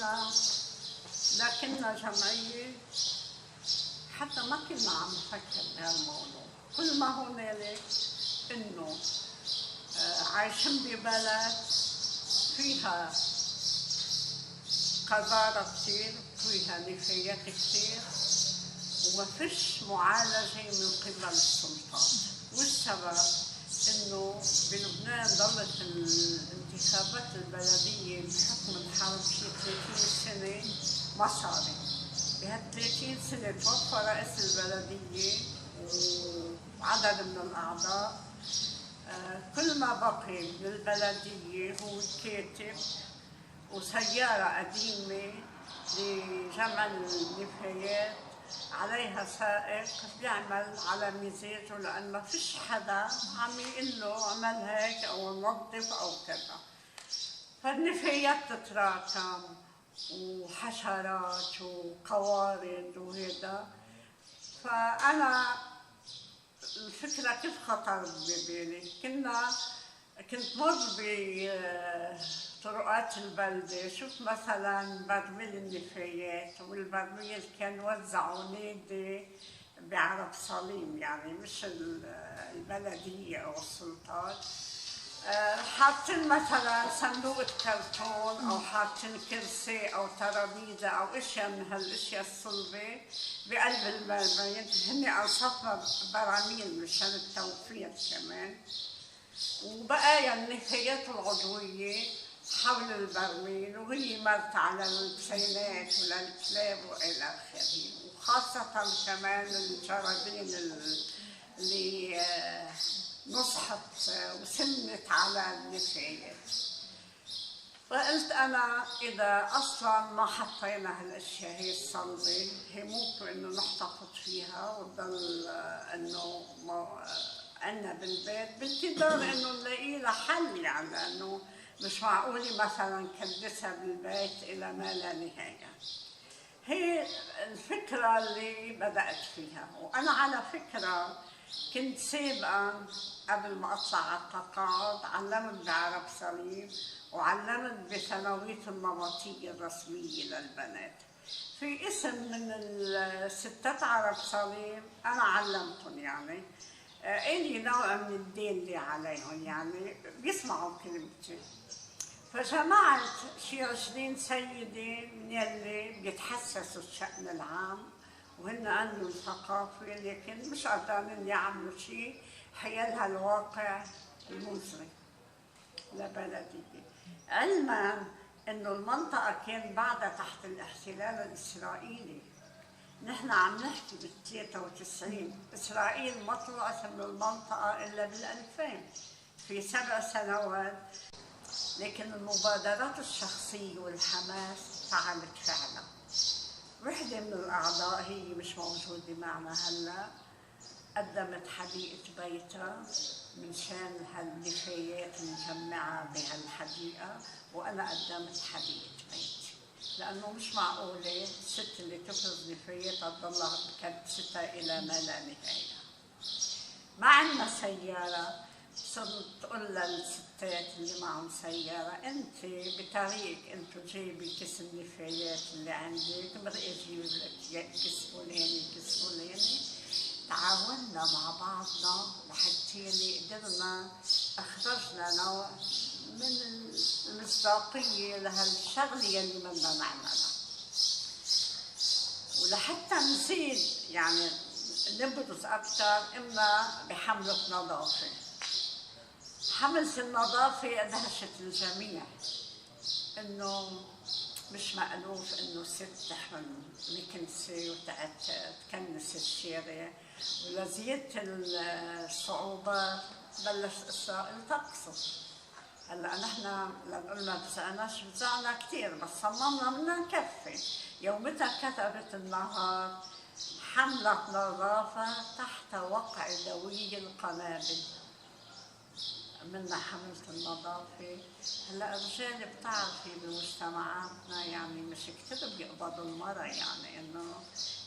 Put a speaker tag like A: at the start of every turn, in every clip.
A: نحن لكننا جمعية حتى ما كنا عم نفكر بهالموضوع، كل ما هنالك إنه عايشين ببلد فيها قذارة كثير، فيها نفايات كثير، وما فيش معالجة من قبل السلطات. والسبب إنه بلبنان ضلت الانتخابات البلدية بحكم الحرب شي 30 سنة ما صارت. بهال 30 سنة توفى رئيس البلدية وعدد من الأعضاء. كل ما بقي من البلدية هو الكاتب وسيارة قديمة لجمع النفايات عليها سائق بيعمل على مزاجه، لأن ما فيش حدا عم يقول له اعمل هيك أو نظف أو كذا. فالنفايات تتراكم وحشرات وقوارض وهذا. فأنا الفكرة كيف خطرت ببالي، كنت مر بطرقات البلدة، شوف مثلا برميل النفايات، والبرميل كان وزعوا نادي بعرب صليم، يعني مش البلدية أو السلطات. حاطين مثلا صندوق كرتون أو حاطين كرسي أو ترابيزة أو أشياء من هالأشياء الصلبة بقلب البرميل. هن أوصافها براميل مشان التوفير كمان. وبقايا النفايات العضوية حول البرميل، وهي مرت على البسينات وللكلاب وإلى آخره. وخاصة كمان الجرادين اللي نصحت وسمت على النفايات. فقلت أنا إذا أصلاً ما حطينا هالأشياء هي الصلبة، هي ممكن إنه نحتفظ فيها وتضل إنه عنا بالبيت بانتظار إنه نلاقي لها حل، يعني لأنه مش معقولة مثلاً كدسها بالبيت إلى ما لا نهاية. هي الفكرة اللي بدأت فيها. وأنا على فكرة كنت سابقاً قبل ما أطلع على التقاعد علمت بعرب صليب وعلمت بثانوية النمطية الرسمية للبنات. في اسم من الستات عرب صليب أنا علمتهم، يعني إلي نوع من الدالة عليهم، يعني بيسمعوا كلمتي. فجمعت شي 20 سيدة من يلي بيتحسسوا الشأن العام وهن عندهم ثقافة، لكن مش قادرين يعملوا شيء حيال هالواقع المزري لبلدية. علما انه المنطقة كان بعدها تحت الاحتلال الاسرائيلي. نحن عم نحكي بال 93، اسرائيل ما طلعت من المنطقة الا بال 2000 في 7 سنوات. لكن المبادرات الشخصية والحماس فعلت فعلا. وحدة من الأعضاء هي مش موجودة معنا هلا، قدمت حديقة بيتها من شان هالنفايات المجمعة بهالحديقة، وأنا قدمت حديقة بيتي، لأنه مش معقولة الست اللي تفرز نفاياتها تضلها بكدستها إلى ما لا نهاية. ما عندنا سيارة، صرت تقول للستات اللي معهم سيارة انت بطريقك انتو جايبي كيس النفايات اللي عندك، بدي اجيب لك كيس فلاني كيس فلاني. تعاوننا مع بعضنا لحتى قدرنا اخرجنا نوع من المصداقية لهالشغلة يلي بدنا نعملها. ولحتى نزيد يعني نبرز اكثر اما بحملة نظافة. حملة النظافة أدهشت الجميع، إنه مش مألوف إنه ست تحمل مكنسة وتكنس الشارع. ولزيادة الصعوبات بلش إسرائيل تقصف. هلا نحن لنقول ما بزعناش، بزعنا كثير، بس صممنا بدنا نكفي. يومتها كتبت النهار حملة نظافة تحت وقع دوي القنابل. منا حملة النظافة. هلا الرجال بتعرفي بمجتمعاتنا يعني مش كثير بيقبضوا المرأة، يعني انه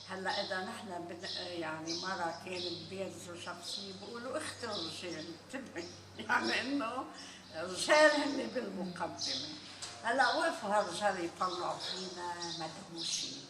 A: هلا اذا نحن يعني مرأة كانت بارزة شخصية بيقولوا اخت الرجال انتبهي، يعني انه الرجال هن بالمقدمة. هلا وقفوا هالرجال يطلعوا فينا مدهوشين.